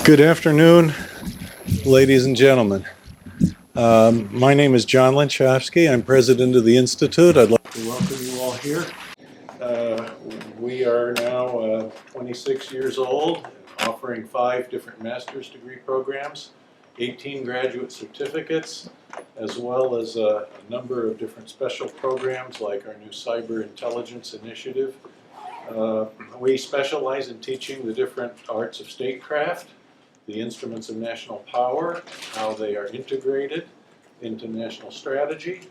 Good afternoon, ladies and gentlemen. My name is John Lenchowski. I'm president of the Institute. I'd like to welcome you all here. We are now 26 years old, offering 5 different master's degree programs, 18 graduate certificates, as well as a number of different special programs like our new cyber intelligence initiative. We specialize in teaching the different arts of statecraft, the instruments of national power, how they are integrated into national strategy.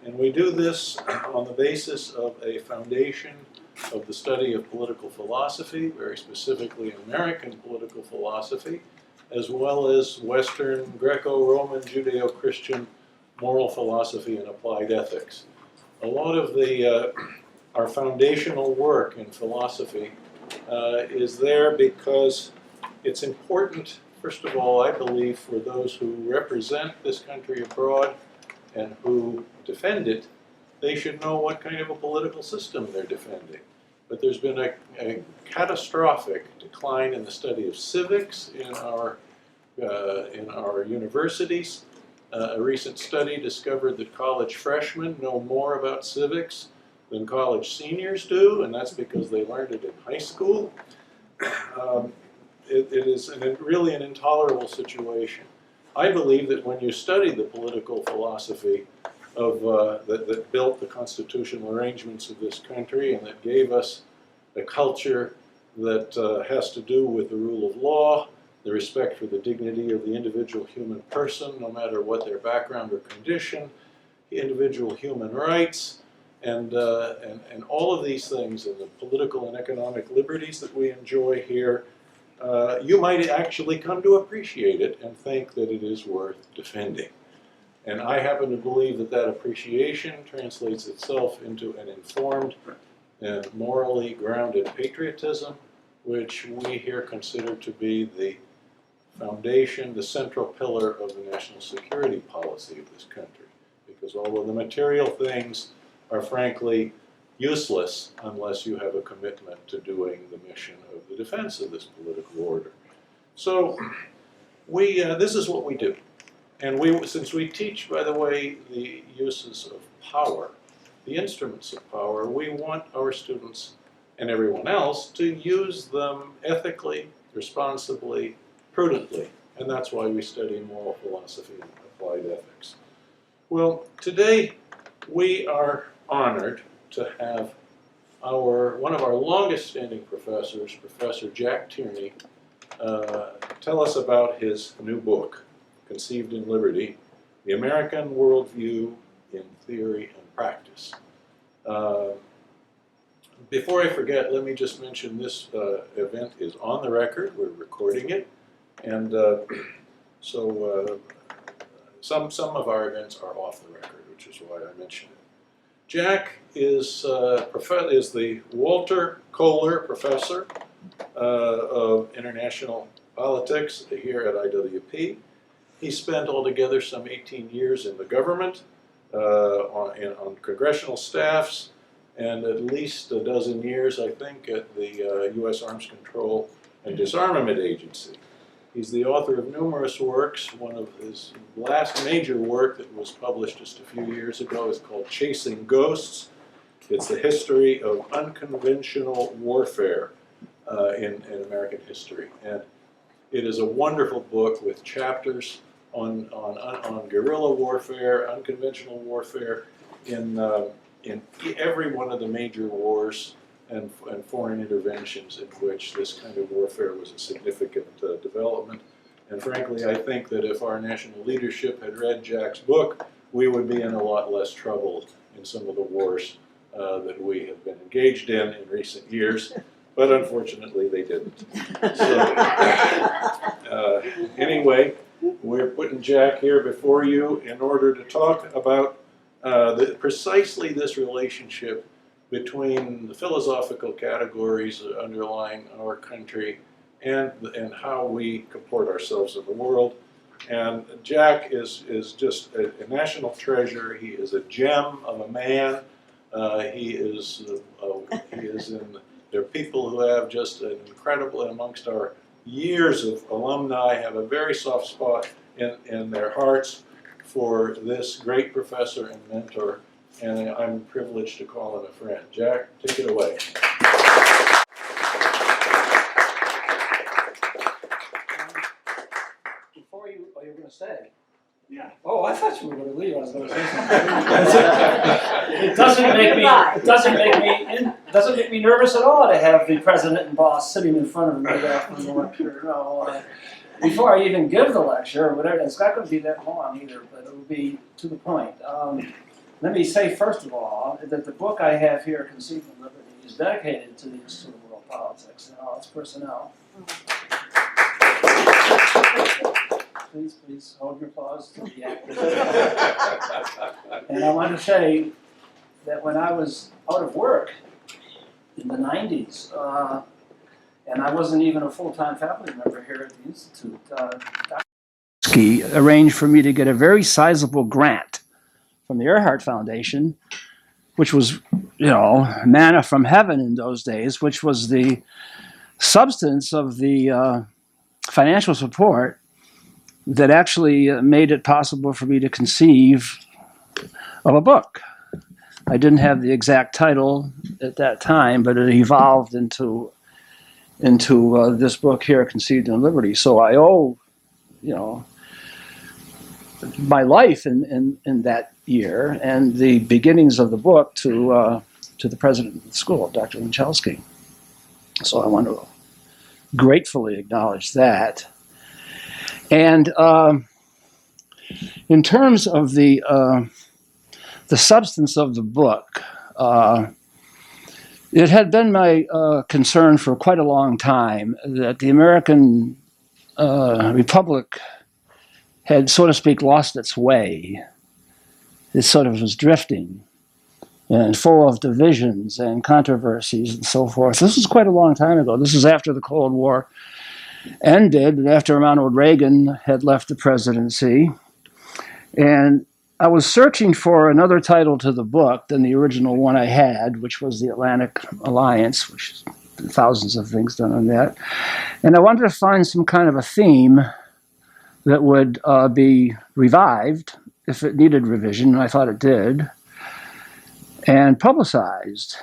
And we do this on the basis of a foundation of the study of political philosophy, very specifically American political philosophy, as well as Western Greco-Roman Judeo-Christian moral philosophy and applied ethics. A lot of our foundational work in philosophy is there because it's important, first of all, I believe, for those who represent this country abroad and who defend it, they should know what kind of a political system they're defending. But there's been a catastrophic decline in the study of civics in our universities. A recent study discovered that college freshmen know more about civics than college seniors do, and that's because they learned it in high school. It is really an intolerable situation. I believe that when you study the political philosophy of that built the constitutional arrangements of this country and that gave us a culture that has to do with the rule of law, the respect for the dignity of the individual human person, no matter what their background or condition, individual human rights, and all of these things, and the political and economic liberties that we enjoy here, you might actually come to appreciate it and think that it is worth defending. And I happen to believe that that appreciation translates itself into an informed and morally grounded patriotism, which we here consider to be the foundation, the central pillar of the national security policy of this country. Because although the material things are frankly useless unless you have a commitment to doing the mission of the defense of this political order. So this is what we do. And since we teach, by the way, the uses of power, the instruments of power, we want our students and everyone else to use them ethically, responsibly, prudently. And that's why we study moral philosophy and applied ethics. Well, today we are honored to have one of our longest standing professors, Professor Jack Tierney, tell us about his new book, Conceived in Liberty, The American Worldview in Theory and Practice. Before I forget, let me just mention this event is on the record. We're recording it. And so some of our events are off the record, which is why I mention it. Jack is the Walter Kohler Professor of International Politics here at IWP. He spent altogether some 18 years in the government, on congressional staffs, and at least a dozen years, I think, at the U.S. Arms Control and Disarmament Agency. He's the author of numerous works. One of his last major work that was published just a few years ago is called Chasing Ghosts. It's the history of unconventional warfare in American history. And it is a wonderful book with chapters on guerrilla warfare, unconventional warfare in every one of the major wars and foreign interventions in which this kind of warfare was a significant development. And frankly, I think that if our national leadership had read Jack's book, we would be in a lot less trouble in some of the wars that we have been engaged in recent years. But unfortunately, they didn't. So anyway, we're putting Jack here before you in order to talk about precisely this relationship between the philosophical categories underlying our country and how we comport ourselves in the world. And Jack is just a national treasure. He is a gem of a man. There are people who have just an incredible, amongst our years of alumni have a very soft spot in their hearts for this great professor and mentor, and I'm privileged to call him a friend. Jack, take it away. Before you, oh, you're going to stay? Yeah. Oh, I thought you were going to leave. I was going to say something. It doesn't make me nervous at all to have the president and boss sitting in front of me after the lecture. No, before I even give the lecture or whatever, it's not going to be that long either, but it will be to the point. Let me say first of all that the book I have here, Conceived in Liberty, is dedicated to the Institute of World Politics and all its personnel. Please hold your applause to the actors. And I want to say that when I was out of work in the 90s, and I wasn't even a full-time faculty member here at the Institute, Dr. arranged for me to get a very sizable grant from the Earhart Foundation, which was, manna from heaven in those days, which was the substance of the financial support that actually made it possible for me to conceive of a book. I didn't have the exact title at that time, but it evolved into this book here, Conceived in Liberty. So I owe, my life in that year and the beginnings of the book to the president of the school, Dr. Linchalski. So I want to gratefully acknowledge that. And in terms of the substance of the book, it had been my concern for quite a long time that the American Republic had, so to speak, lost its way. It sort of was drifting and full of divisions and controversies and so forth. This was quite a long time ago. This is after the Cold War ended, after Ronald Reagan had left the presidency. And I was searching for another title to the book than the original one I had, which was the Atlantic Alliance, which is thousands of things done on that. And I wanted to find some kind of a theme that would be revived if it needed revision, and I thought it did, and publicized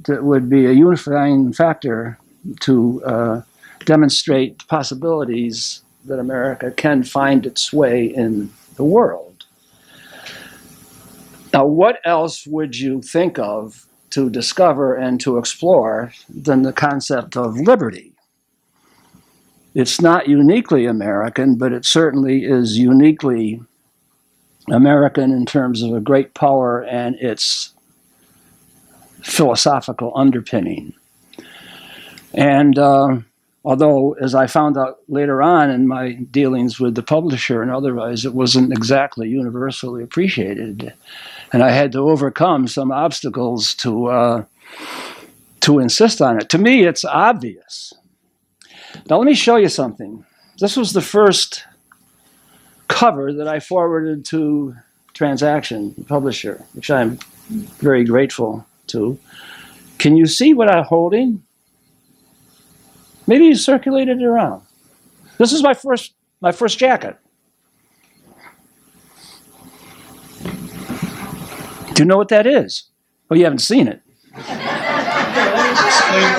that would be a unifying factor to demonstrate possibilities that America can find its way in the world. Now, what else would you think of to discover and to explore than the concept of liberty? It's not uniquely American, but it certainly is uniquely American in terms of a great power and its philosophical underpinning. And although, as I found out later on in my dealings with the publisher and otherwise, it wasn't exactly universally appreciated. And I had to overcome some obstacles to insist on it. To me, it's obvious. Now, let me show you something. This was the first cover that I forwarded to Transaction, the publisher, which I'm very grateful to. Can you see what I'm holding? Maybe you circulated it around. This is my first jacket. Do you know what that is? Oh, you haven't seen it. Explain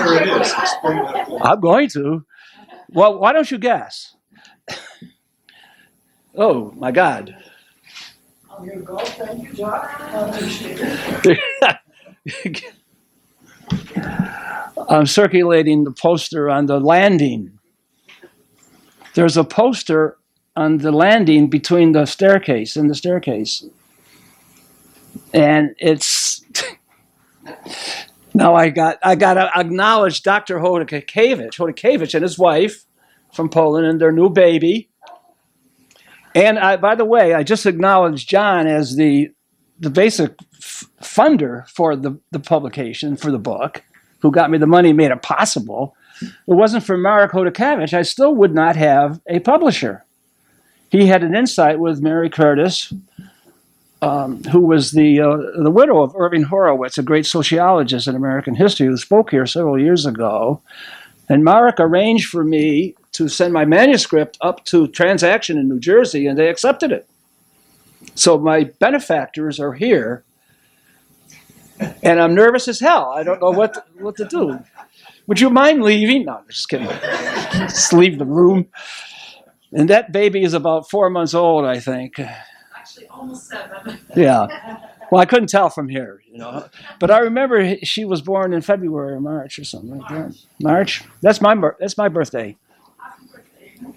where it is. Explain that. I'm going to. Well, why don't you guess? Oh, my God. I'm going to go. Thank you, John. I'm circulating the poster on the landing. There's a poster on the landing between the staircase and the staircase. And it's now I got to acknowledge Dr. Hodakevich and his wife from Poland and their new baby. And by the way, I just acknowledged John as the basic funder for the publication, for the book, who got me the money, made it possible. If it wasn't for Marek Hodakevich, I still would not have a publisher. He had an insight with Mary Curtis, who was the widow of Irving Horowitz, a great sociologist in American history, who spoke here several years ago. And Marek arranged for me to send my manuscript up to Transaction in New Jersey, and they accepted it. So my benefactors are here, and I'm nervous as hell. I don't know what to do. Would you mind leaving? No, I'm just kidding. Just leave the room. And that baby is about 4 months old, I think. Actually, almost 7. Yeah. Well, I couldn't tell from here, But I remember she was born in February or March or something like that. March? That's my birthday. Happy birthday.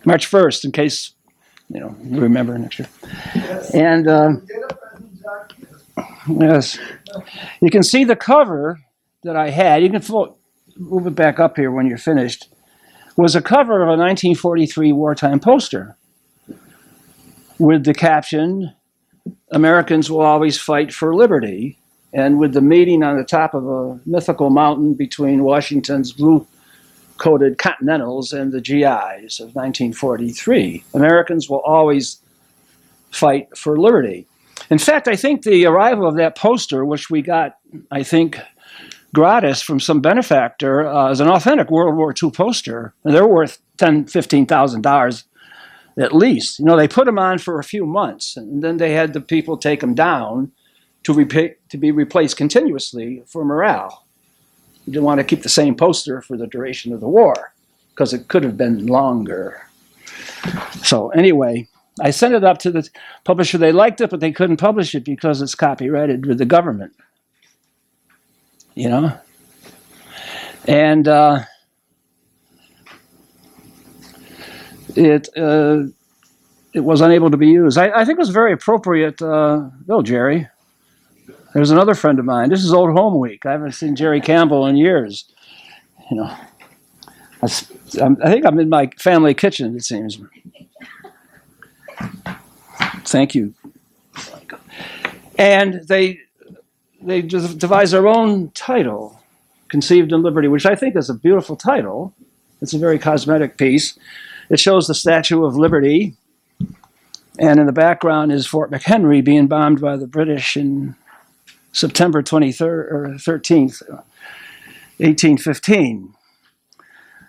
March 1st, in case, you remember next year. And, yes. You can see the cover that I had. You can move it back up here when you're finished. Was a cover of a 1943 wartime poster with the caption, "Americans will always fight for liberty," and with the meeting on the top of a mythical mountain between Washington's blue-coated Continentals and the GIs of 1943. Americans will always fight for liberty. In fact, I think the arrival of that poster, which we got, I think, gratis from some benefactor, is an authentic World War II poster, and they're worth $10,000, $15,000 at least. They put them on for a few months, and then they had the people take them down to be replaced continuously for morale. You didn't want to keep the same poster for the duration of the war, because it could have been longer. So anyway, I sent it up to the publisher. They liked it, but they couldn't publish it because it's copyrighted with the government. And it was unable to be used. I think it was very appropriate. Bill, Jerry. There's another friend of mine. This is Old Home Week. I haven't seen Jerry Campbell in years. I think I'm in my family kitchen, it seems. Thank you. And they just devised their own title, Conceived in Liberty, which I think is a beautiful title. It's a very cosmetic piece. It shows the Statue of Liberty, and in the background is Fort McHenry being bombed by the British in September 23rd or 13th, 1815.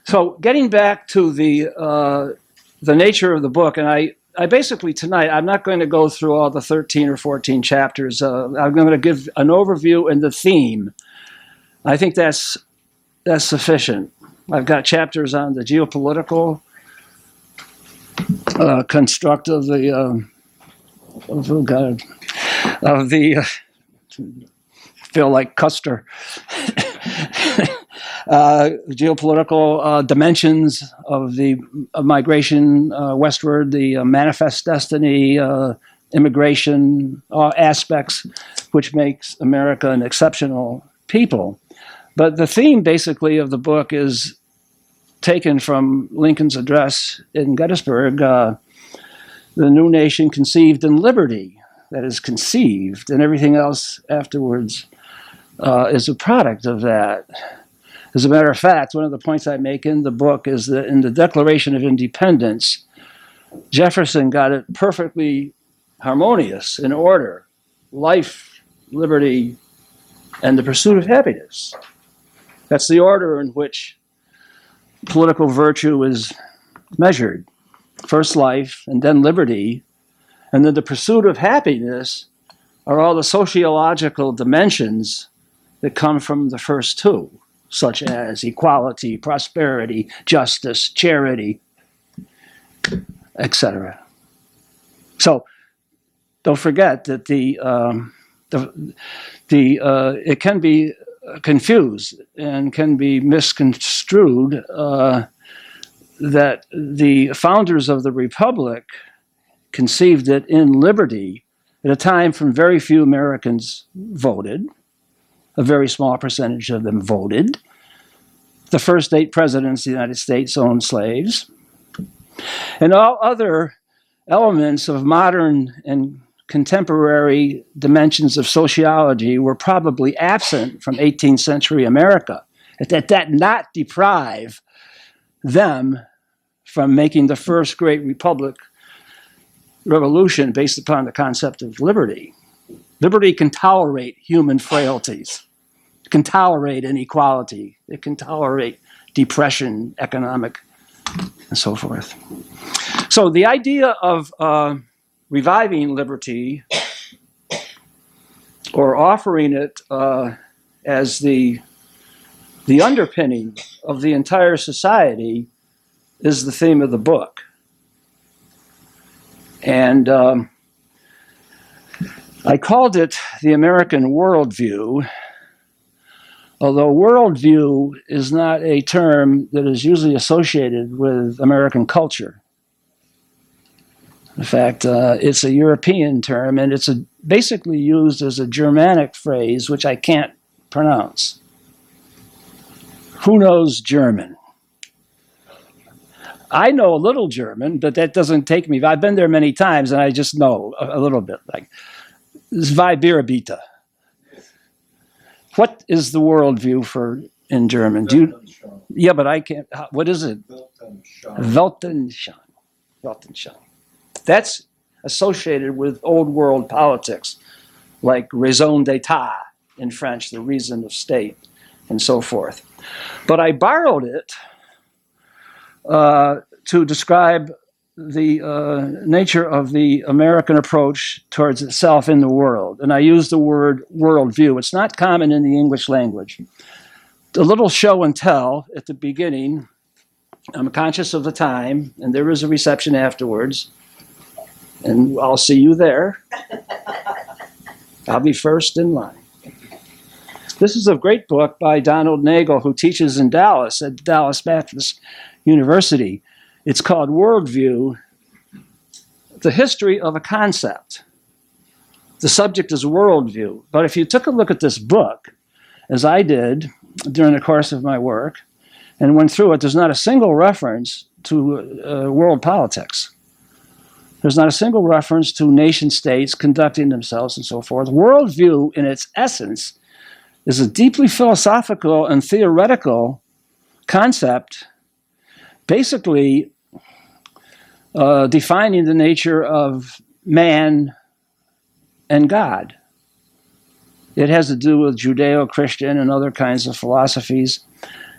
So getting back to the nature of the book, and I basically tonight, I'm not going to go through all the 13 or 14 chapters. I'm going to give an overview and the theme. I think that's sufficient. I've got chapters on the geopolitical construct of the feel like Custer. Geopolitical dimensions of the migration westward, the manifest destiny, immigration aspects, which makes America an exceptional people. But the theme, basically, of the book is taken from Lincoln's address in Gettysburg, the new nation conceived in liberty, that is conceived, and everything else afterwards is a product of that. As a matter of fact, one of the points I make in the book is that in the Declaration of Independence, Jefferson got it perfectly harmonious, in order: life, liberty, and the pursuit of happiness. That's the order in which political virtue is measured. First life, and then liberty, and then the pursuit of happiness are all the sociological dimensions that come from the first two, such as equality, prosperity, justice, charity, etc. So don't forget that it can be confused and can be misconstrued that the founders of the Republic conceived it in liberty at a time when very few Americans voted. A very small percentage of them voted. The first 8 presidents of the United States owned slaves. And all other elements of modern and contemporary dimensions of sociology were probably absent from 18th century America. That did not deprive them from making the first great republic revolution based upon the concept of liberty. Liberty can tolerate human frailties. It can tolerate inequality. It can tolerate depression, economic and so forth. So the idea of reviving liberty or offering it as the underpinning of the entire society is the theme of the book. And I called it the American Worldview, although worldview is not a term that is usually associated with American culture. In fact, it's a European term, and it's basically used as a Germanic phrase, which I can't pronounce. Who knows German? I know a little German, but that doesn't take me. I've been there many times, and I just know a little bit. Like, zwei Bier bitte. What is the worldview for in German? Do you? Yeah, but I can't. What is it? Weltanschauung. Weltanschauung. That's associated with old world politics, like raison d'etat in French, the reason of state, and so forth. But I borrowed it to describe the nature of the American approach towards itself in the world. And I use the word worldview. It's not common in the English language. A little show and tell at the beginning. I'm conscious of the time, and there is a reception afterwards. And I'll see you there. I'll be first in line. This is a great book by Donald Nagel, who teaches in Dallas at Dallas Baptist University. It's called Worldview, the history of a concept. The subject is worldview. But if you took a look at this book, as I did during the course of my work, and went through it, there's not a single reference to world politics. There's not a single reference to nation states conducting themselves and so forth. Worldview, in its essence, is a deeply philosophical and theoretical concept, basically defining the nature of man and God. It has to do with Judeo-Christian and other kinds of philosophies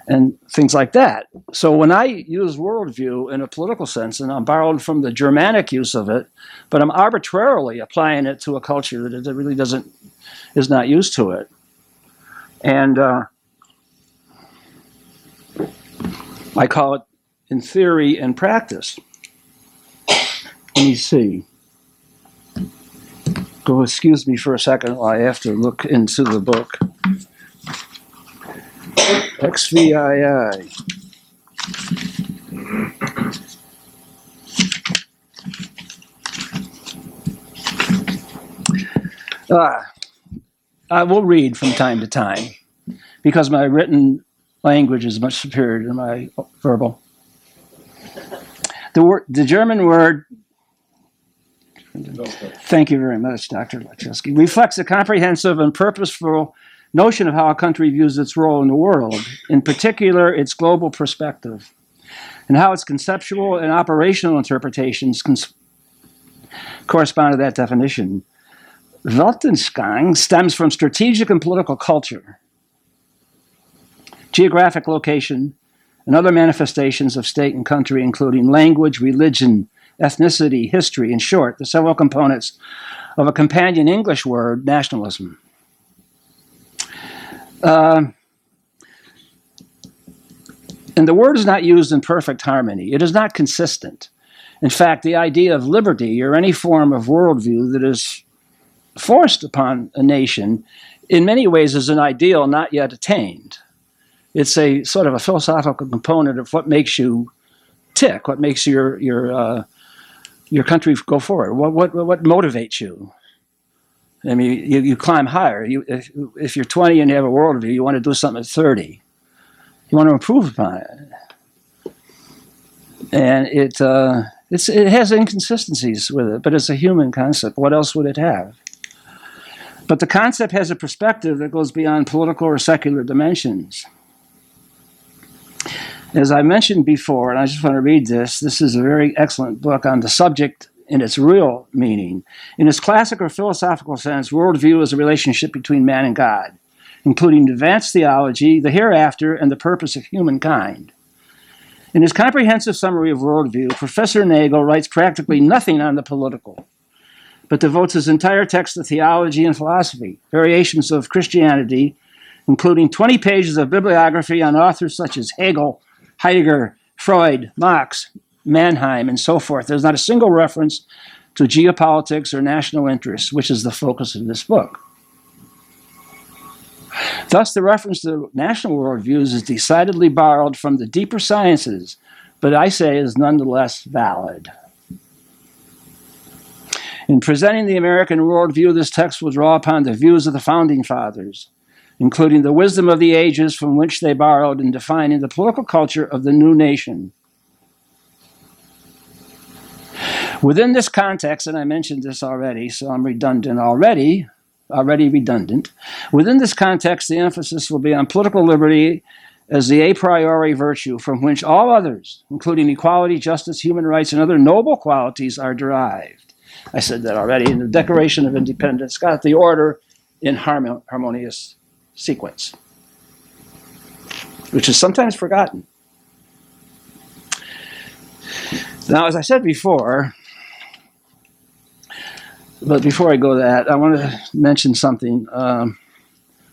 and things like that. So when I use worldview in a political sense, and I'm borrowed from the Germanic use of it, but I'm arbitrarily applying it to a culture that really is not used to it. And I call it in theory and practice. Let me see. Go, excuse me for a second while I have to look into the book. XVII. I will read from time to time because my written language is much superior to my verbal. The German word, thank you very much, Dr. Lachowski, reflects a comprehensive and purposeful notion of how a country views its role in the world, in particular its global perspective, and how its conceptual and operational interpretations correspond to that definition. Weltanschauung stems from strategic and political culture, geographic location, and other manifestations of state and country, including language, religion, ethnicity, history, in short, the several components of a companion English word, nationalism. And the word is not used in perfect harmony. It is not consistent. In fact, the idea of liberty or any form of worldview that is forced upon a nation in many ways is an ideal not yet attained. It's a sort of a philosophical component of what makes you tick, what makes your country go forward, what motivates you. I mean, you climb higher. If you're 20 and you have a worldview, you want to do something at 30. You want to improve upon it. And it has inconsistencies with it, but it's a human concept. What else would it have? But the concept has a perspective that goes beyond political or secular dimensions. As I mentioned before, and I just want to read this is a very excellent book on the subject in its real meaning. In its classic or philosophical sense, worldview is a relationship between man and God, including advanced theology, the hereafter, and the purpose of humankind. In his comprehensive summary of worldview, Professor Nagel writes practically nothing on the political, but devotes his entire text to theology and philosophy, variations of Christianity, including 20 pages of bibliography on authors such as Hegel, Heidegger, Freud, Marx, Mannheim, and so forth. There's not a single reference to geopolitics or national interests, which is the focus of this book. Thus, the reference to national worldviews is decidedly borrowed from the deeper sciences, but I say is nonetheless valid. In presenting the American worldview, this text will draw upon the views of the Founding Fathers, including the wisdom of the ages from which they borrowed in defining the political culture of the new nation. Within this context, and I mentioned this already, so I'm already redundant. Within this context, the emphasis will be on political liberty as the a priori virtue from which all others, including equality, justice, human rights, and other noble qualities, are derived. I said that already. And the Declaration of Independence got the order in harmonious sequence, which is sometimes forgotten. Now, as I said before, but before I go to that, I want to mention something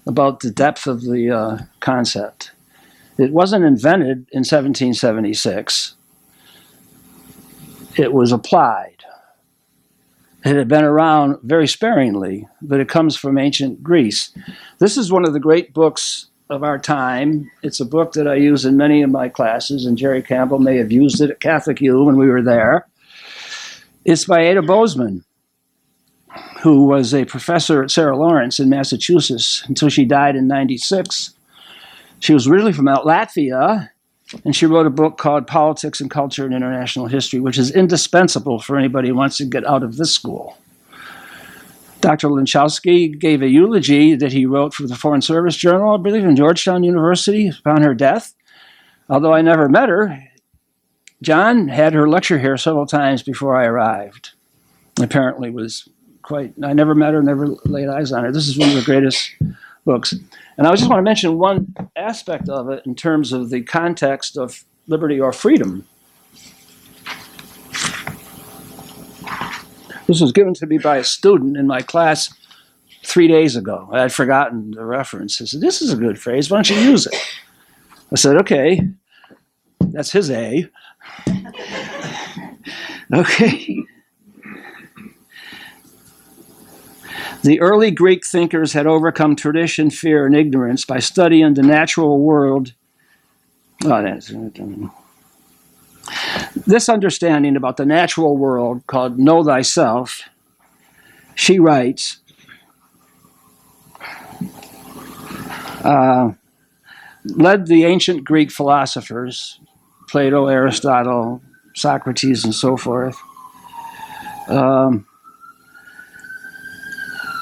about the depth of the concept. It wasn't invented in 1776. It was applied. It had been around very sparingly, but it comes from ancient Greece. This is one of the great books of our time. It's a book that I use in many of my classes, and Jerry Campbell may have used it at Catholic U when we were there. It's by Ada Bozeman, who was a professor at Sarah Lawrence in Massachusetts until she died in 96. She was originally from Latvia, and she wrote a book called Politics and Culture and International History, which is indispensable for anybody who wants to get out of this school. Dr. Linchowski gave a eulogy that he wrote for the Foreign Service Journal, I believe, in Georgetown University upon her death. Although I never met her, John had her lecture here several times before I arrived. Apparently was I never met her, never laid eyes on her. This is one of the greatest books. And I just want to mention one aspect of it in terms of the context of liberty or freedom. This was given to me by a student in my class 3 days ago. I had forgotten the reference. He said, "This is a good phrase. Why don't you use it?" I said, "Okay." That's his A. Okay. The early Greek thinkers had overcome tradition, fear, and ignorance by studying the natural world. This understanding about the natural world, called know thyself, she writes, led the ancient Greek philosophers, Plato, Aristotle, Socrates, and so forth,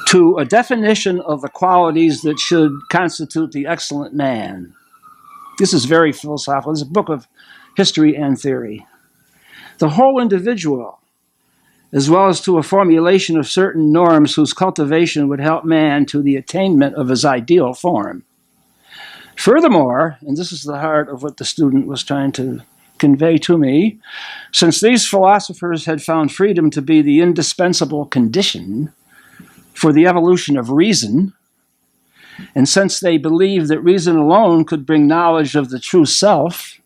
to a definition of the qualities that should constitute the excellent man. This is very philosophical. This is a book of history and theory. The whole individual, as well as to a formulation of certain norms whose cultivation would help man to the attainment of his ideal form. Furthermore, and this is the heart of what the student was trying to convey to me, since these philosophers had found freedom to be the indispensable condition for the evolution of reason, and since they believed that reason alone could bring knowledge of the true self,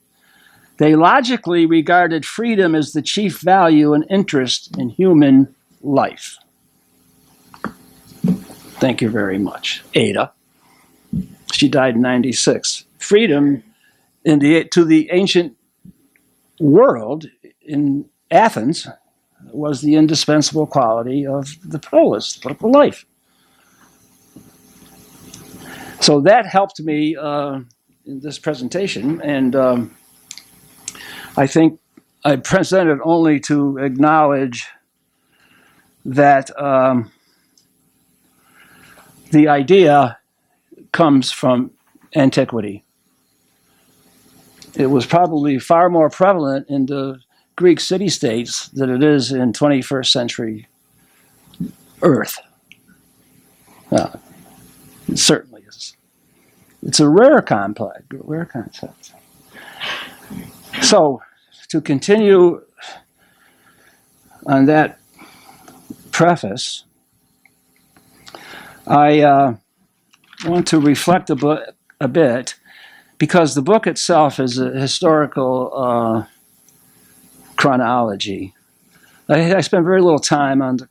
they logically regarded freedom as the chief value and interest in human life. Thank you very much, Ada. She died in 96. Freedom to the ancient world in Athens was the indispensable quality of the polis, political life. So that helped me in this presentation, and I think I presented only to acknowledge that the idea comes from antiquity. It was probably far more prevalent in the Greek city-states than it is in 21st century Earth. It certainly is. It's a rare concept. So, to continue on that preface, I want to reflect a bit, because the book itself is a historical chronology. I spend very little time on the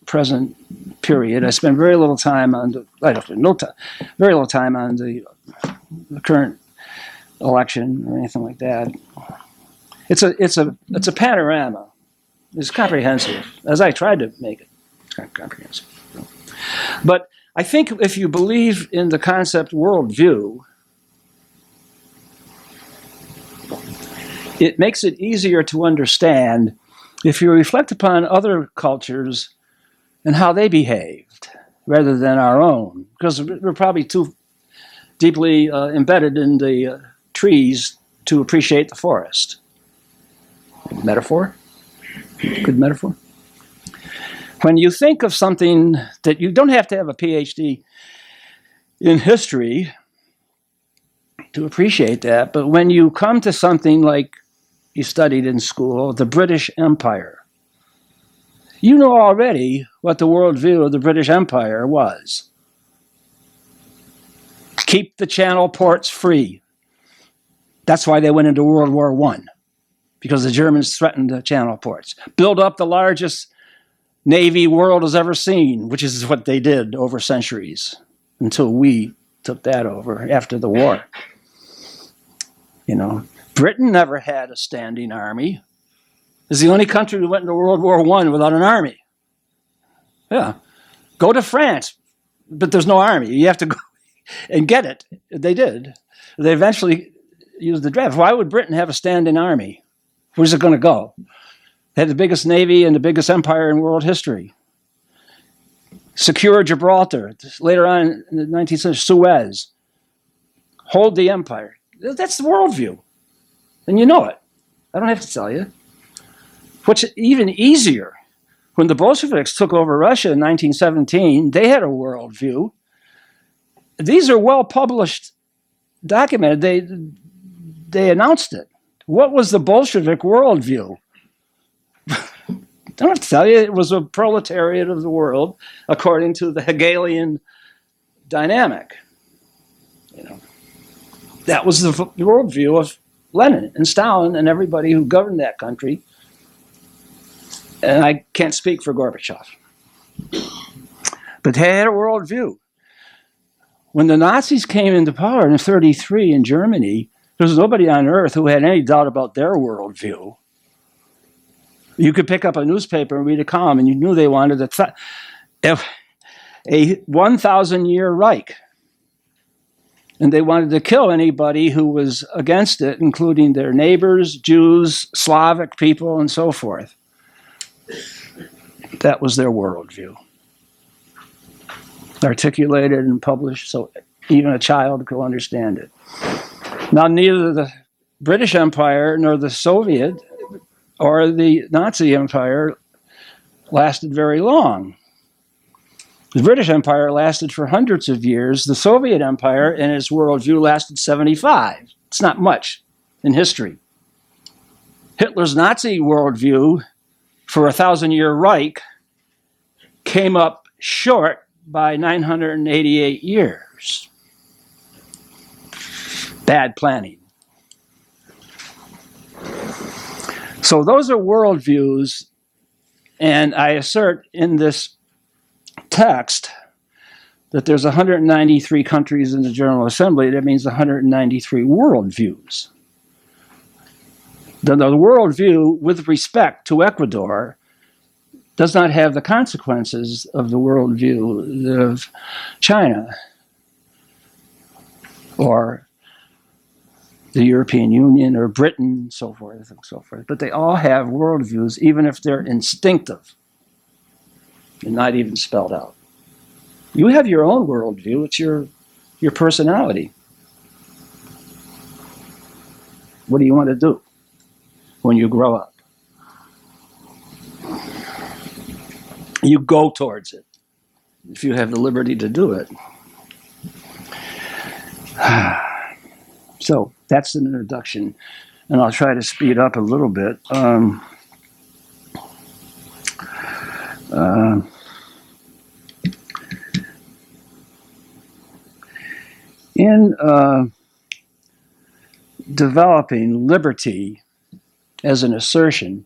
present period. I spend very little time on very little time on the current election or anything like that. It's a panorama. It's comprehensive, as I tried to make it comprehensive. But I think if you believe in the concept worldview, it makes it easier to understand if you reflect upon other cultures and how they behaved rather than our own, because we're probably too deeply embedded in the trees to appreciate the forest. Metaphor? Good metaphor? When you think of something that you don't have to have a PhD in history to appreciate that, but when you come to something like you studied in school, the British Empire, you know already what the worldview of the British Empire was. Keep the Channel ports free. That's why they went into World War I, because the Germans threatened the Channel ports. Build up the largest navy world has ever seen, which is what they did over centuries until we took that over after the war. You know, Britain never had a standing army. It's the only country that went into World War I without an army. Yeah. Go to France, but there's no army. You have to go and get it. They did. They eventually used the draft. Why would Britain have a standing army? Where's it going to go? They had the biggest navy and the biggest empire in world history. Secure Gibraltar. Later on in the 19th century, Suez. Hold the empire. That's the worldview. And you know it. I don't have to tell you. What's even easier, when the Bolsheviks took over Russia in 1917, they had a worldview. These are well-published, documented. They announced it. What was the Bolshevik worldview? I don't have to tell you, it was a proletariat of the world according to the Hegelian dynamic. You know, that was the worldview of Lenin and Stalin and everybody who governed that country. And I can't speak for Gorbachev. But they had a worldview. When the Nazis came into power in 1933 in Germany, there was nobody on earth who had any doubt about their worldview. You could pick up a newspaper and read a column, and you knew they wanted a 1,000-year Reich. And they wanted to kill anybody who was against it, including their neighbors, Jews, Slavic people, and so forth. That was their worldview. Articulated and published so even a child could understand it. Now, neither the British Empire nor the Soviet or the Nazi Empire lasted very long. The British Empire lasted for hundreds of years. The Soviet Empire and its worldview lasted 75. It's not much in history. Hitler's Nazi worldview for a 1,000-year Reich came up short by 988 years. Bad planning. So those are worldviews, and I assert in this text that there's 193 countries in the General Assembly. That means 193 worldviews. The worldview with respect to Ecuador does not have the consequences of the worldview of China or the European Union or Britain, and so forth and so forth. But they all have worldviews, even if they're instinctive and not even spelled out. You have your own worldview. It's your personality. What do you want to do when you grow up? You go towards it, if you have the liberty to do it. So that's an introduction. and I'll try to speed up a little bit. In developing liberty as an assertion,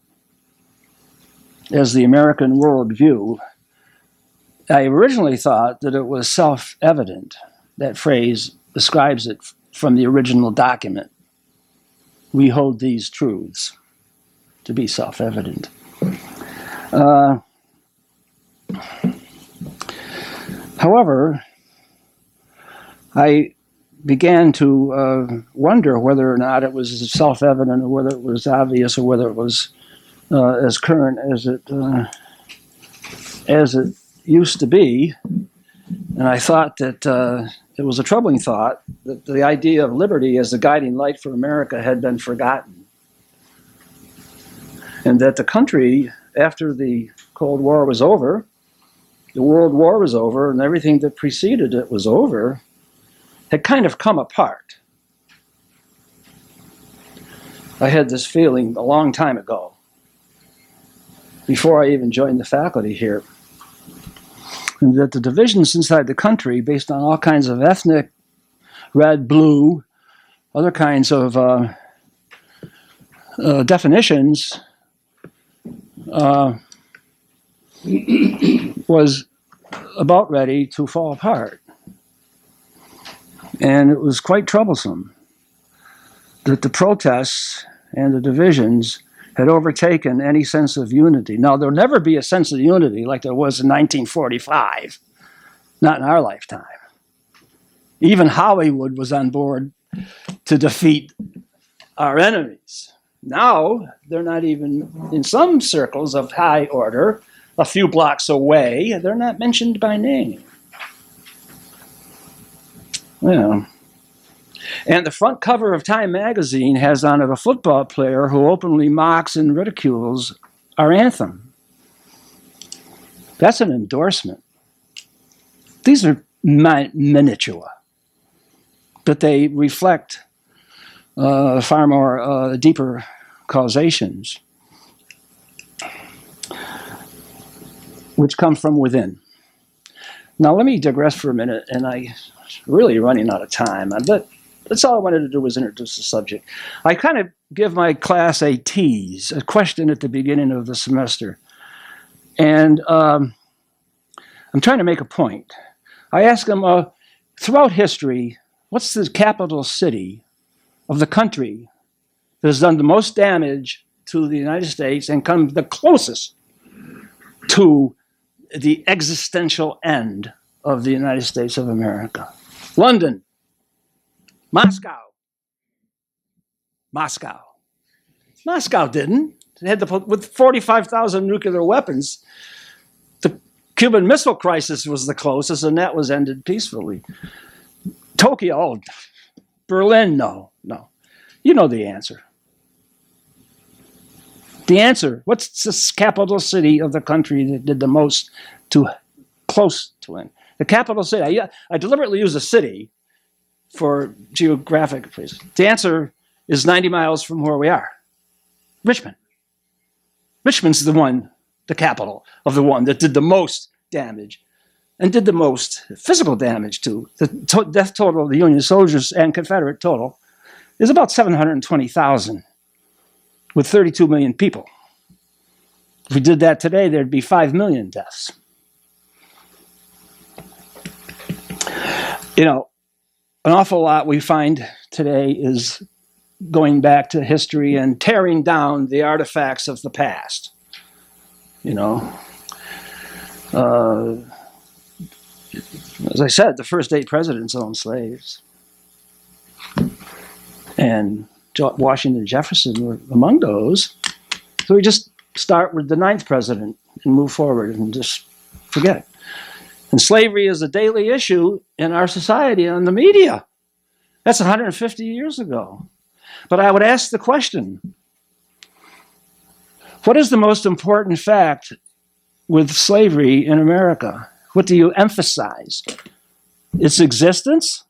as the American worldview, I originally thought that it was self-evident. That phrase describes it from the original document. We hold these truths to be self-evident. However, I began to wonder whether or not it was self-evident, or whether it was obvious, or whether it was as current as it used to be. And I thought that it was a troubling thought that the idea of liberty as the guiding light for America had been forgotten. And that the country, after the Cold War was over, the World War was over, and everything that preceded it was over, had kind of come apart. I had this feeling a long time ago, before I even joined the faculty here, and that the divisions inside the country, based on all kinds of ethnic, red, blue, other kinds of definitions, was about ready to fall apart. And it was quite troublesome that the protests and the divisions had overtaken any sense of unity. Now, there'll never be a sense of unity like there was in 1945, not in our lifetime. Even Hollywood was on board to defeat our enemies. Now, they're not even, in some circles of high order, a few blocks away, they're not mentioned by name. Yeah. And the front cover of Time magazine has on it a football player who openly mocks and ridicules our anthem. That's an endorsement. These are minutiae, but they reflect far more deeper causations, which come from within. Now, let me digress for a minute, and I'm really running out of time, but that's all I wanted to do was introduce the subject. I kind of give my class a tease, a question at the beginning of the semester. And I'm trying to make a point. I ask them, throughout history, what's the capital city of the country that has done the most damage to the United States and come the closest to the existential end of the United States of America? London. Moscow. Moscow didn't. It had with 45,000 nuclear weapons. The Cuban Missile Crisis was the closest, and that was ended peacefully. Tokyo, Berlin, no. You know the answer. The answer, what's the capital city of the country that did the most to close to it? The capital city, I deliberately use a city for geographic reasons. The answer is 90 miles from where we are. Richmond. Richmond's the capital of the one that did the most damage and did the most physical damage to. The death total of the Union soldiers and Confederate total is about 720,000 with 32 million people. If we did that today, there'd be 5 million deaths. You know, an awful lot we find today is going back to history and tearing down the artifacts of the past. You know, as I said, the first 8 presidents owned slaves. And Washington and Jefferson were among those. So we just start with the 9th president and move forward and just forget. And slavery is a daily issue in our society and the media. That's 150 years ago. But I would ask the question, what is the most important fact with slavery in America? What do you emphasize? Its existence?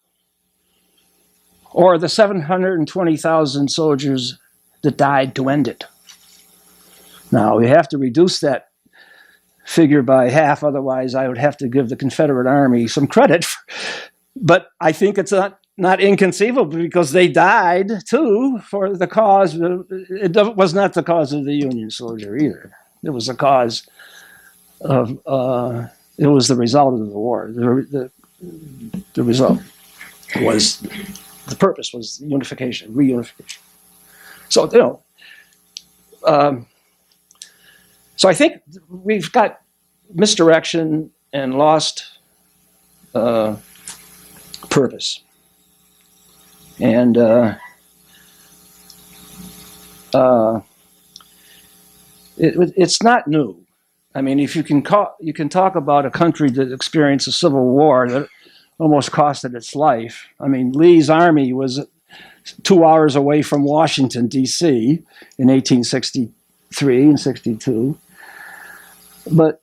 Or the 720,000 soldiers that died to end it. Now, we have to reduce that figure by half, otherwise I would have to give the Confederate Army some credit. But I think it's not inconceivable, because they died too for the cause. It was not the cause of the Union soldier either. It was the cause of, it was the result of the war. The result was, the purpose was unification, reunification. So, so I think we've got misdirection and lost purpose. And it's not new. I mean, if you can talk about a country that experienced a civil war that almost costed its life. I mean, Lee's army was 2 hours away from Washington, D.C. in 1863 and 62. But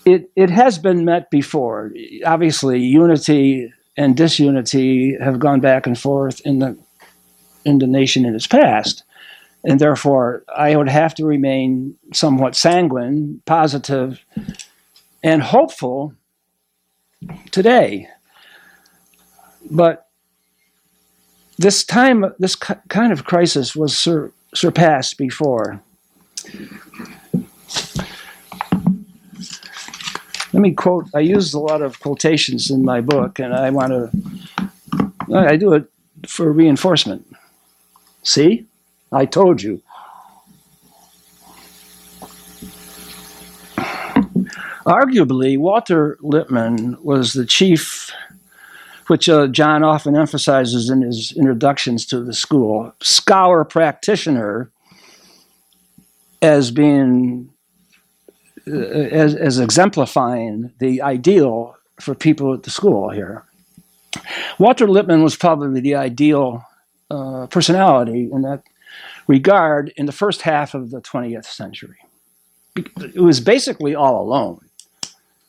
it has been met before. Obviously, unity and disunity have gone back and forth in the nation in its past. And therefore, I would have to remain somewhat sanguine, positive, and hopeful today. But this time, this kind of crisis was surpassed before. Let me quote, I use a lot of quotations in my book, and I do it for reinforcement. See? I told you. Arguably, Walter Lippmann was the chief, which John often emphasizes in his introductions to the school, scholar practitioner, as being, as exemplifying the ideal for people at the school here. Walter Lippmann was probably the ideal personality in that regard in the first half of the 20th century. It was basically all alone.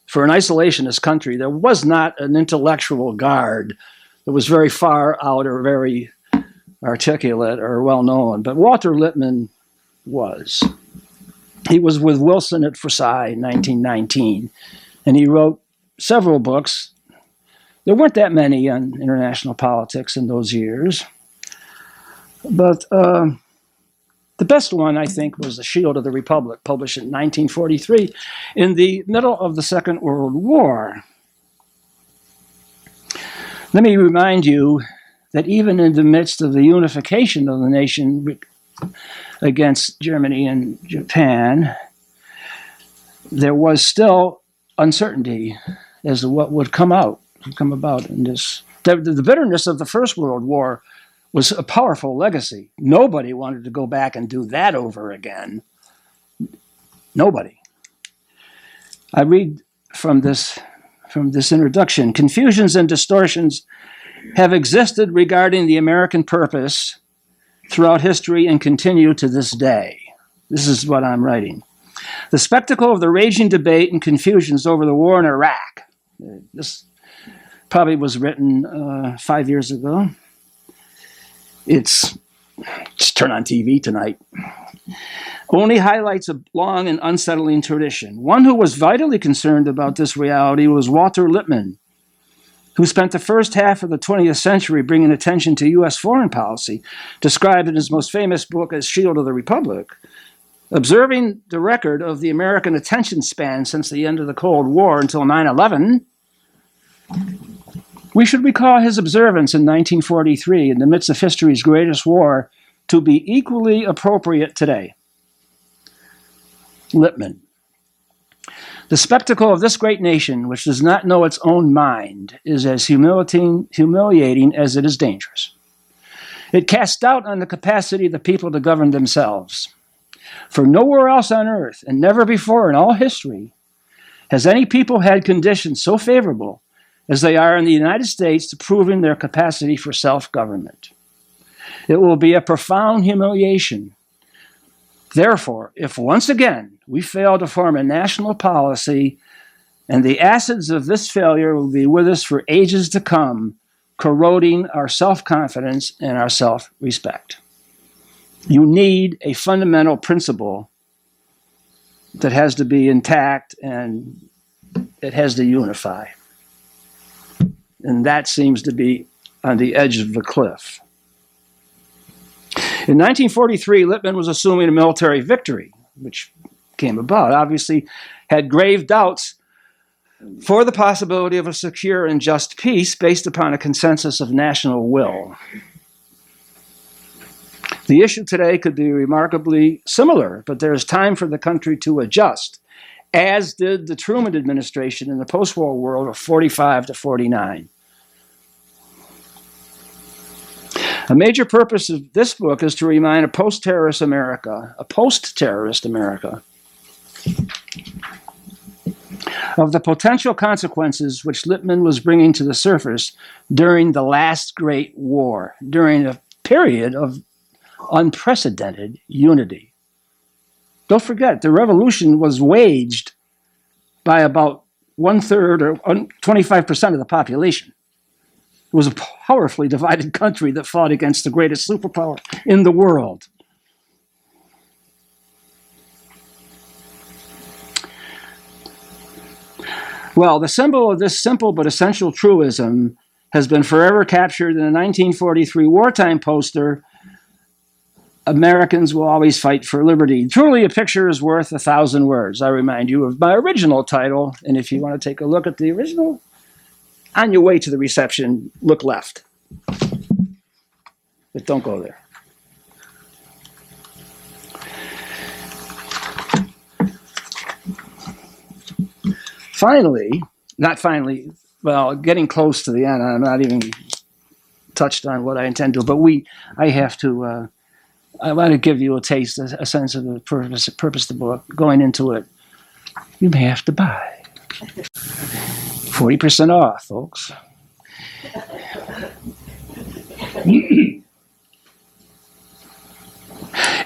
For an isolationist country, there was not an intellectual guard that was very far out or very articulate or well known, but Walter Lippmann was. He was with Wilson at Versailles in 1919, and he wrote several books. There weren't that many on international politics in those years, but the best one, I think, was The Shield of the Republic, published in 1943, in the middle of the Second World War. Let me remind you that even in the midst of the unification of the nation against Germany and Japan, there was still uncertainty as to what would come about in this. The bitterness of the First World War was a powerful legacy. Nobody wanted to go back and do that over again. Nobody. I read from this introduction. Confusions and distortions have existed regarding the American purpose throughout history and continue to this day. This is what I'm writing. The spectacle of the raging debate and confusions over the war in Iraq. This probably was written 5 years ago. It's just turn on TV tonight. Only highlights a long and unsettling tradition. One who was vitally concerned about this reality was Walter Lippmann, who spent the first half of the 20th century bringing attention to U.S. foreign policy, described in his most famous book as Shield of the Republic. Observing the record of the American attention span since the end of the Cold War until 9/11, we should recall his observance in 1943 in the midst of history's greatest war to be equally appropriate today. Lippmann. The spectacle of this great nation, which does not know its own mind, is as humiliating as it is dangerous. It casts doubt on the capacity of the people to govern themselves. For nowhere else on earth, and never before in all history, has any people had conditions so favorable as they are in the United States to proving their capacity for self-government. It will be a profound humiliation. Therefore, if once again we fail to form a national policy, and the acids of this failure will be with us for ages to come, corroding our self-confidence and our self-respect. You need a fundamental principle that has to be intact and it has to unify. And that seems to be on the edge of the cliff. In 1943, Lippmann was assuming a military victory, which came about. Obviously, had grave doubts for the possibility of a secure and just peace based upon a consensus of national will. The issue today could be remarkably similar, but there is time for the country to adjust, as did the Truman administration in the post-war world of 45 to 49. A major purpose of this book is to remind a post-terrorist America, of the potential consequences which Lippmann was bringing to the surface during the last Great War, during a period of unprecedented unity. Don't forget, the revolution was waged by about 1/3 or 25% of the population. It was a powerfully divided country that fought against the greatest superpower in the world. Well, the symbol of this simple but essential truism has been forever captured in a 1943 wartime poster, "Americans will always fight for liberty. Truly, a picture is worth 1,000 words." I remind you of my original title, and if you want to take a look at the original, on your way to the reception, look left. But don't go there. Getting close to the end, I'm not even touched on what I intend to, but I want to give you a taste, a sense of the purpose of the book. Going into it, you may have to buy. 40% off, folks.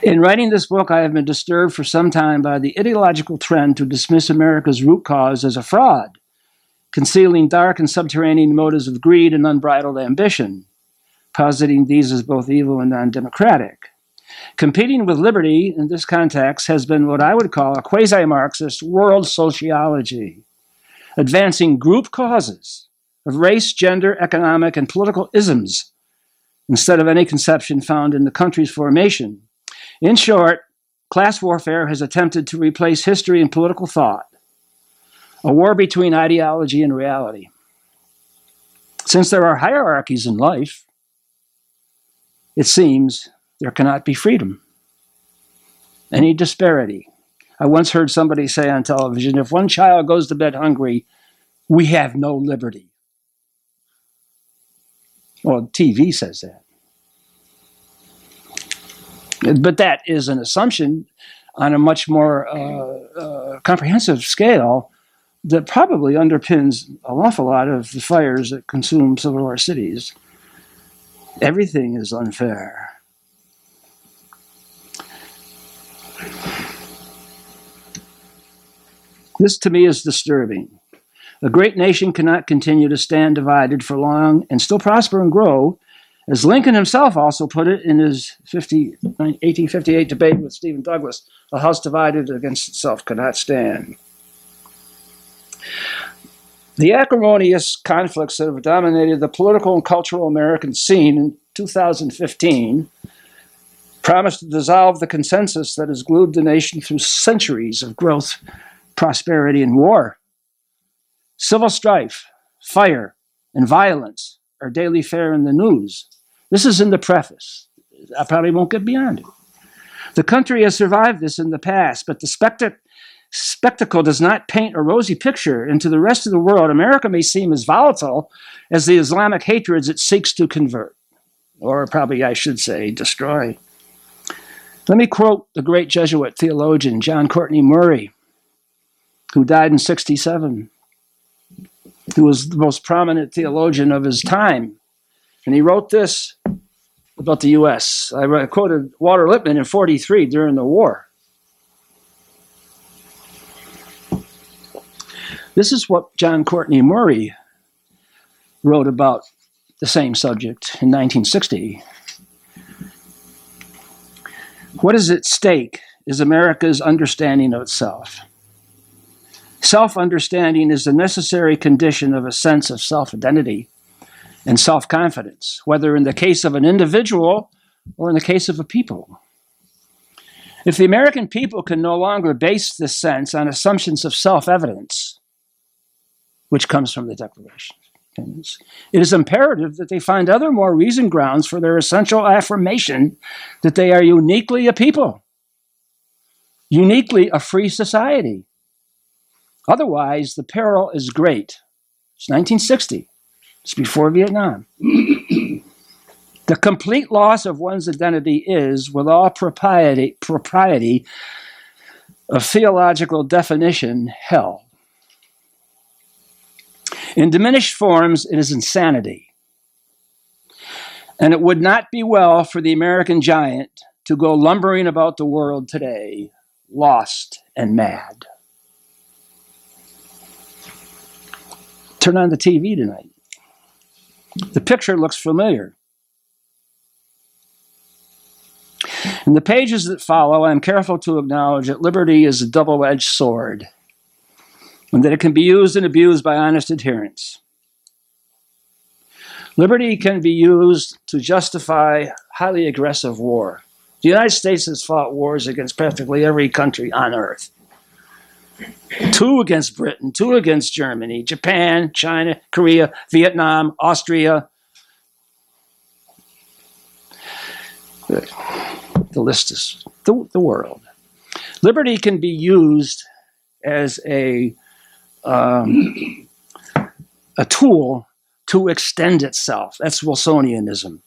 In writing this book, I have been disturbed for some time by the ideological trend to dismiss America's root cause as a fraud, concealing dark and subterranean motives of greed and unbridled ambition, positing these as both evil and non-democratic. Competing with liberty in this context has been what I would call a quasi-Marxist world sociology, advancing group causes of race, gender, economic, and political isms instead of any conception found in the country's formation. In short, class warfare has attempted to replace history and political thought, a war between ideology and reality. Since there are hierarchies in life, it seems there cannot be freedom, any disparity. I once heard somebody say on television, if one child goes to bed hungry, we have no liberty. Well, TV says that. But that is an assumption on a much more comprehensive scale that probably underpins an awful lot of the fires that consume some of our cities. Everything is unfair. This to me is disturbing. A great nation cannot continue to stand divided for long and still prosper and grow, as Lincoln himself also put it in his 1858 debate with Stephen Douglas, "A house divided against itself cannot stand." The acrimonious conflicts that have dominated the political and cultural American scene in 2015 promise to dissolve the consensus that has glued the nation through centuries of growth, prosperity, and war. Civil strife, fire, and violence are daily fare in the news. This is in the preface. I probably won't get beyond it. The country has survived this in the past, but the spectacle does not paint a rosy picture, and to the rest of the world, America may seem as volatile as the Islamic hatreds it seeks to convert, or probably I should say destroy. Let me quote the great Jesuit theologian John Courtney Murray, who died in 1967, who was the most prominent theologian of his time. And he wrote this about the U.S. I quoted Walter Lippmann in 1943 during the war. This is what John Courtney Murray wrote about the same subject in 1960. What is at stake is America's understanding of itself. Self-understanding is the necessary condition of a sense of self-identity and self-confidence, whether in the case of an individual or in the case of a people. If the American people can no longer base this sense on assumptions of self-evidence, which comes from the Declaration of Independence, it is imperative that they find other more reasoned grounds for their essential affirmation that they are uniquely a people, uniquely a free society. Otherwise, the peril is great. It's 1960. It's before Vietnam. The complete loss of one's identity is, with all propriety of theological definition, hell. In diminished forms, it is insanity. And it would not be well for the American giant to go lumbering about the world today, lost and mad. Turn on the TV tonight. The picture looks familiar. In the pages that follow, I am careful to acknowledge that liberty is a double-edged sword, and that it can be used and abused by honest adherents. Liberty can be used to justify highly aggressive war. The United States has fought wars against practically every country on earth. 2 against Britain, 2 against Germany, Japan, China, Korea, Vietnam, Austria. The list is the world. Liberty can be used as a tool to extend itself. That's Wilsonianism.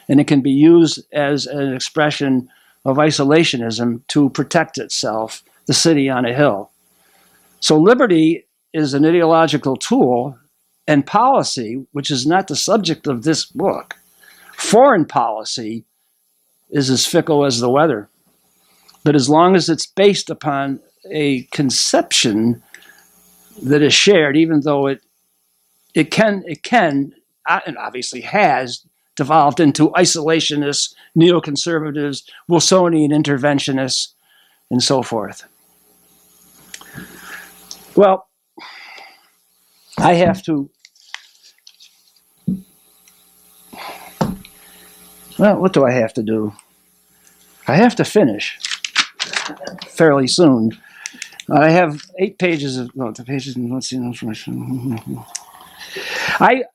And it can be used as an expression of isolationism to protect itself, the city on a hill. So liberty is an ideological tool, and policy, which is not the subject of this book, foreign policy is as fickle as the weather. But as long as it's based upon a conception that is shared, even though it can, and obviously has, devolved into isolationists, neoconservatives, Wilsonian interventionists, and so forth. Well, I have to, what do I have to do? I have to finish fairly soon. I have 8 pages of, let's see, information. I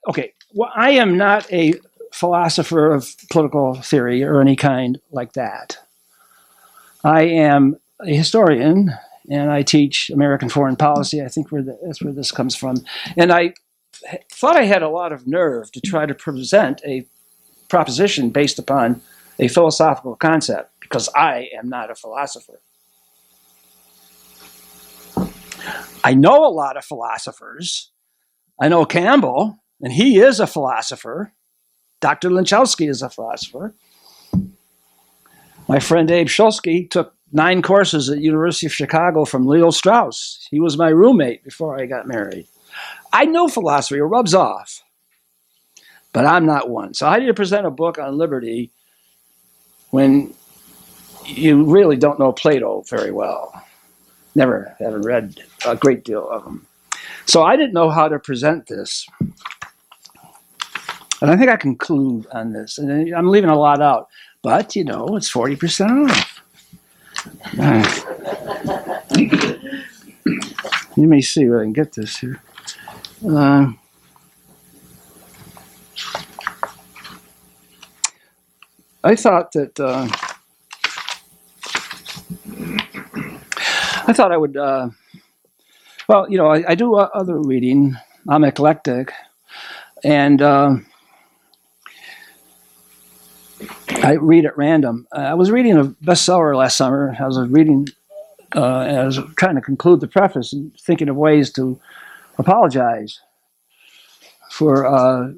am not a philosopher of political theory or any kind like that. I am a historian, and I teach American foreign policy. I think that's where this comes from. And I thought I had a lot of nerve to try to present a proposition based upon a philosophical concept, because I am not a philosopher. I know a lot of philosophers. I know Campbell, and he is a philosopher. Dr. Linchowski is a philosopher. My friend Abe Shulsky took 9 courses at University of Chicago from Leo Strauss. He was my roommate before I got married. I know philosophy, it rubs off, but I'm not one. So how do you present a book on liberty when you really don't know Plato very well? Haven't read a great deal of him. So I didn't know how to present this. And I think I conclude on this. And I'm leaving a lot out. But, it's 40% off. You may see where I can get this here. I thought that I would, I do other reading. I'm eclectic. And I read at random. I was reading a bestseller last summer. I was trying to conclude the preface and thinking of ways to apologize for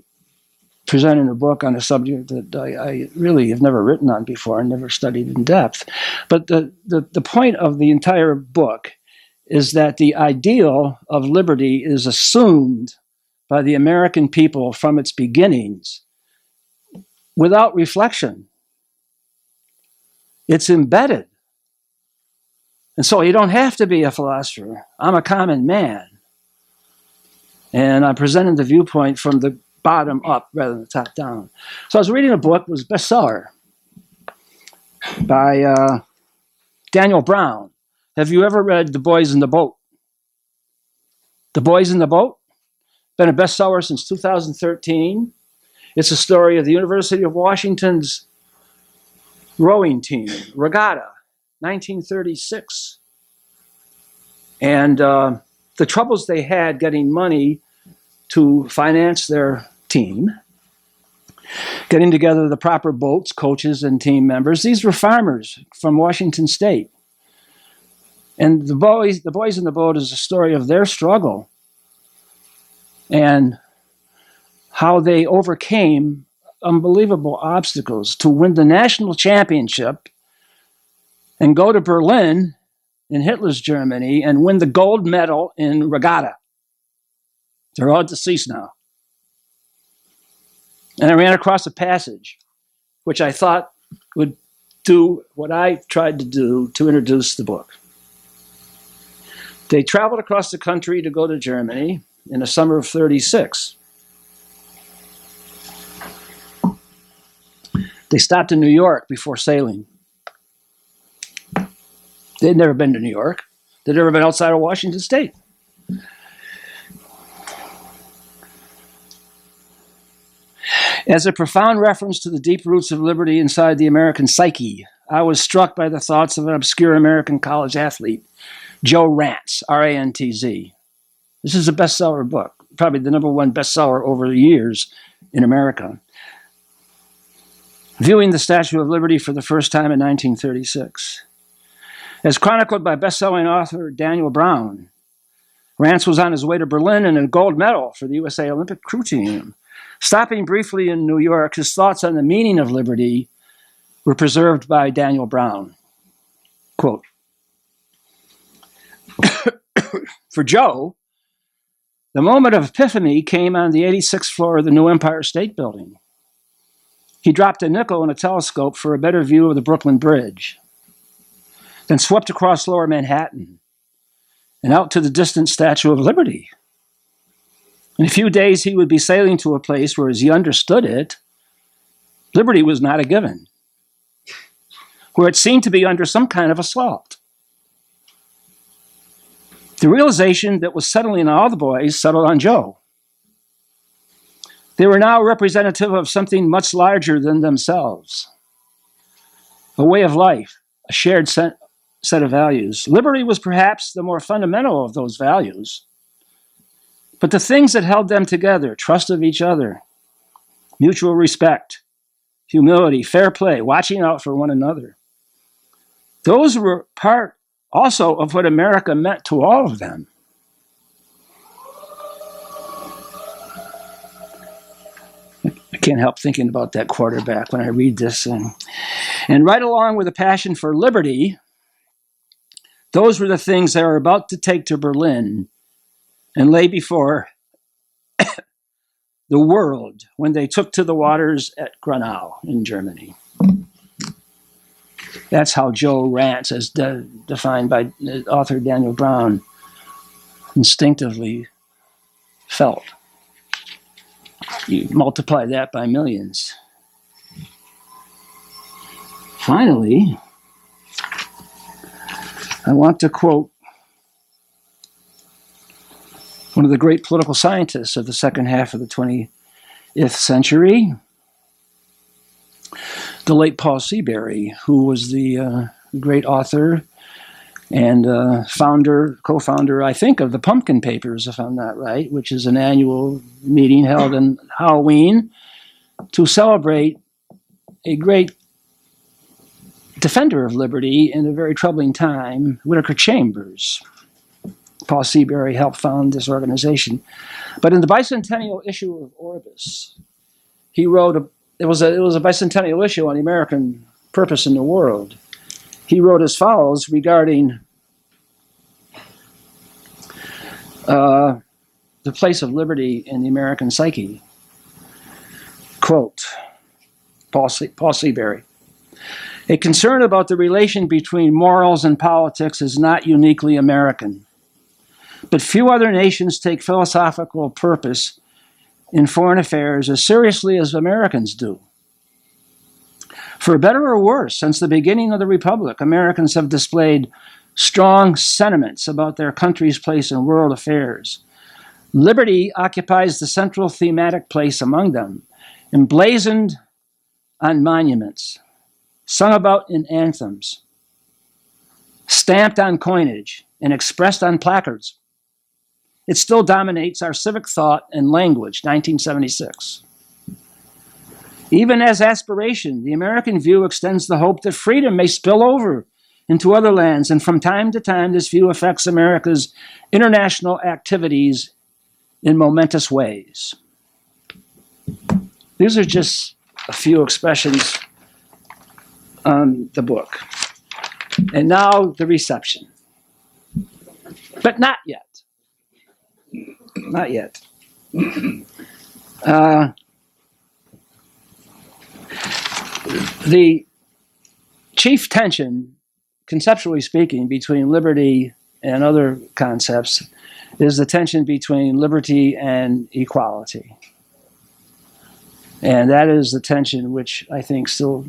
presenting a book on a subject that I really have never written on before and never studied in depth. But the point of the entire book is that the ideal of liberty is assumed by the American people from its beginnings without reflection. It's embedded. And so you don't have to be a philosopher. I'm a common man. And I'm presenting the viewpoint from the bottom up rather than the top down. So I was reading a book, it was a bestseller by Daniel Brown. Have you ever read The Boys in the Boat? The Boys in the Boat? Been a bestseller since 2013. It's a story of the University of Washington's rowing team, regatta, 1936. And the troubles they had getting money to finance their team, getting together the proper boats, coaches, and team members. These were farmers from Washington State. And the boys in the Boat is a story of their struggle and how they overcame unbelievable obstacles to win the national championship and go to Berlin in Hitler's Germany and win the gold medal in regatta. They're all deceased now. And I ran across a passage which I thought would do what I tried to do to introduce the book. They traveled across the country to go to Germany in the summer of 36. They stopped in New York before sailing. They'd never been to New York. They'd never been outside of Washington State. As a profound reference to the deep roots of liberty inside the American psyche, I was struck by the thoughts of an obscure American college athlete, Joe Rance, R-A-N-T-Z. This is a bestseller book, probably the #1 bestseller over the years in America. Viewing the Statue of Liberty for the first time in 1936. As chronicled by best-selling author Daniel Brown, Rance was on his way to Berlin and a gold medal for the USA Olympic crew team. Stopping briefly in New York, his thoughts on the meaning of liberty were preserved by Daniel Brown. Quote, for Joe, the moment of epiphany came on the 86th floor of the new Empire State Building. He dropped a nickel and a telescope for a better view of the Brooklyn Bridge, then swept across lower Manhattan and out to the distant Statue of Liberty. In a few days, he would be sailing to a place where, as he understood it, liberty was not a given, where it seemed to be under some kind of assault. The realization that was settling on all the boys settled on Joe. They were now representative of something much larger than themselves, a way of life, a shared set of values. Liberty was perhaps the more fundamental of those values, but the things that held them together, trust of each other, mutual respect, humility, fair play, watching out for one another, those were part also of what America meant to all of them. I can't help thinking about that quarterback when I read this. And right along with a passion for liberty, those were the things they were about to take to Berlin and lay before the world when they took to the waters at Grunau in Germany. That's how Joe Rance, as defined by author Daniel Brown, instinctively felt. You multiply that by millions. Finally, I want to quote one of the great political scientists of the second half of the 20th century, the late Paul Seabury, who was the great author and co-founder, I think, of the Pumpkin Papers, if I'm not right, which is an annual meeting held in Halloween to celebrate a great defender of liberty in a very troubling time, Whittaker Chambers. Paul Seabury helped found this organization. But in the bicentennial issue of Orbis, he wrote, it was a bicentennial issue on the American purpose in the world. He wrote as follows regarding the place of liberty in the American psyche. Quote, Paul Seabury, A concern about the relation between morals and politics is not uniquely American, but few other nations take philosophical purpose in foreign affairs as seriously as Americans do. For better or worse, since the beginning of the Republic, Americans have displayed strong sentiments about their country's place in world affairs. Liberty occupies the central thematic place among them, emblazoned on monuments, sung about in anthems, stamped on coinage, and expressed on placards. It still dominates our civic thought and language, 1976. Even as aspiration, the American view extends the hope that freedom may spill over into other lands, and from time to time, this view affects America's international activities in momentous ways. These are just a few expressions on the book. And now the reception. But not yet. Not yet. The chief tension, conceptually speaking, between liberty and other concepts is the tension between liberty and equality. And that is the tension which I think still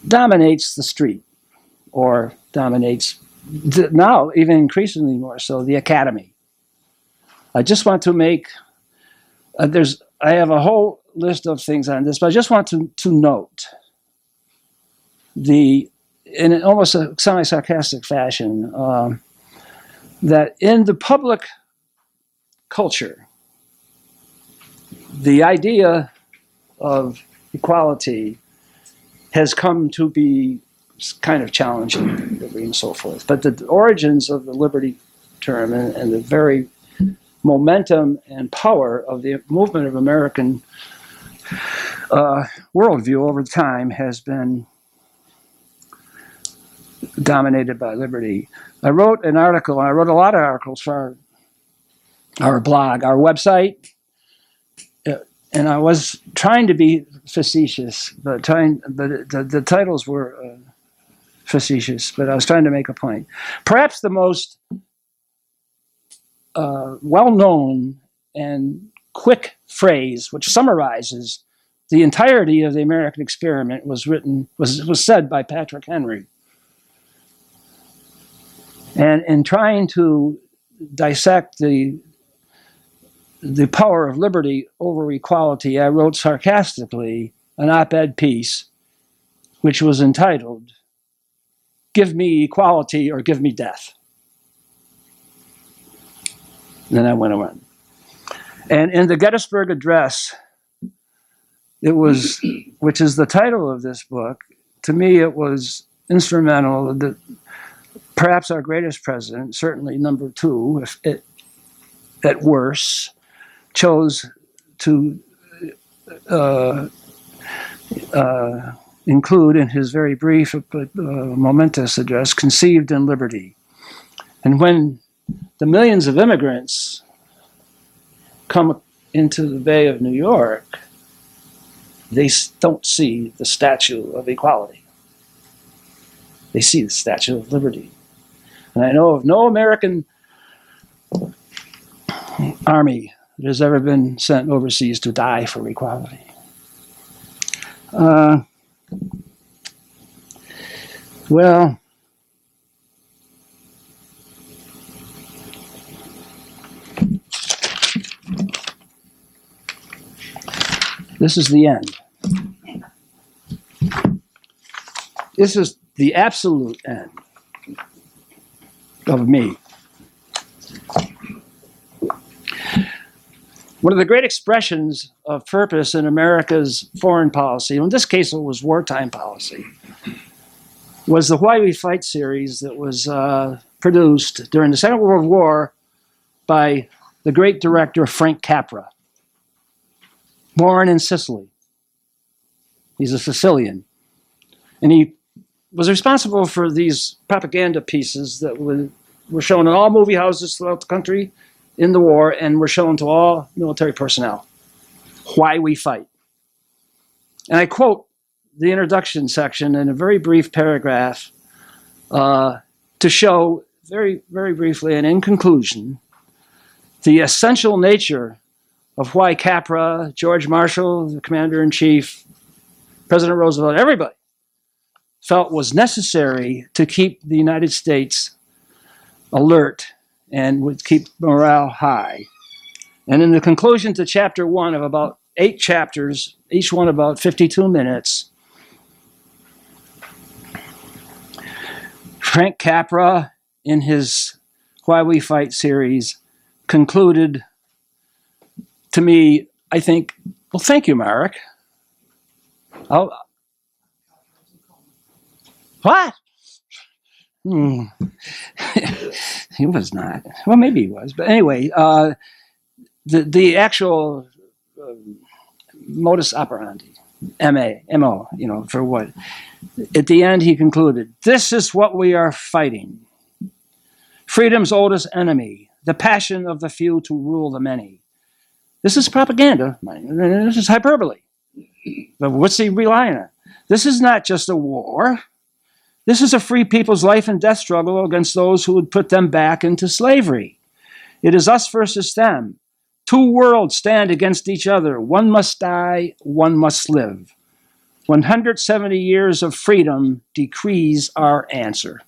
dominates the street, or dominates now even increasingly more so the academy. I just want to make, I have a whole list of things on this, but I just want to note in almost a semi-sarcastic fashion, that in the public culture, the idea of equality has come to be kind of challenging, and so forth. But the origins of the liberty term and the very momentum and power of the movement of American worldview over time has been dominated by liberty. I wrote an article, and I wrote a lot of articles for our blog, our website, and I was trying to be facetious, but the titles were facetious, but I was trying to make a point. Perhaps the most well-known and quick phrase, which summarizes the entirety of the American experiment, was said by Patrick Henry. And in trying to dissect the power of liberty over equality, I wrote sarcastically an op-ed piece which was entitled, "Give Me Equality or Give Me Death." And then I went on. And in the Gettysburg Address, which is the title of this book, to me it was instrumental that perhaps our greatest president, certainly number two, at worst, chose to include in his very brief but momentous address, "Conceived in Liberty." And when the millions of immigrants come into the Bay of New York, they don't see the Statue of Equality. They see the Statue of Liberty. And I know of no American army that has ever been sent overseas to die for equality. Well, this is the end. This is the absolute end of me. One of the great expressions of purpose in America's foreign policy, in this case it was wartime policy, was the Why We Fight series that was produced during the Second World War by the great director Frank Capra, born in Sicily. He's a Sicilian. And he was responsible for these propaganda pieces that were shown in all movie houses throughout the country in the war and were shown to all military personnel. Why We Fight. And I quote the introduction section in a very brief paragraph to show very, very briefly and in conclusion the essential nature of why Capra, George Marshall, the commander-in-chief, President Roosevelt, everybody felt was necessary to keep the United States alert and would keep morale high. And in the conclusion to chapter 1 of about 8 chapters, each one about 52 minutes, Frank Capra, in his Why We Fight series, concluded to me, I think, well, thank you, Marek. What? He was not. Well, maybe he was. But anyway, the actual modus operandi, MO, for what? At the end, he concluded, this is what we are fighting. Freedom's oldest enemy, the passion of the few to rule the many. This is propaganda. This is hyperbole. But what's he relying on? This is not just a war. This is a free people's life and death struggle against those who would put them back into slavery. It is us versus them. 2 worlds stand against each other. One must die, one must live. 170 years of freedom decrees our answer.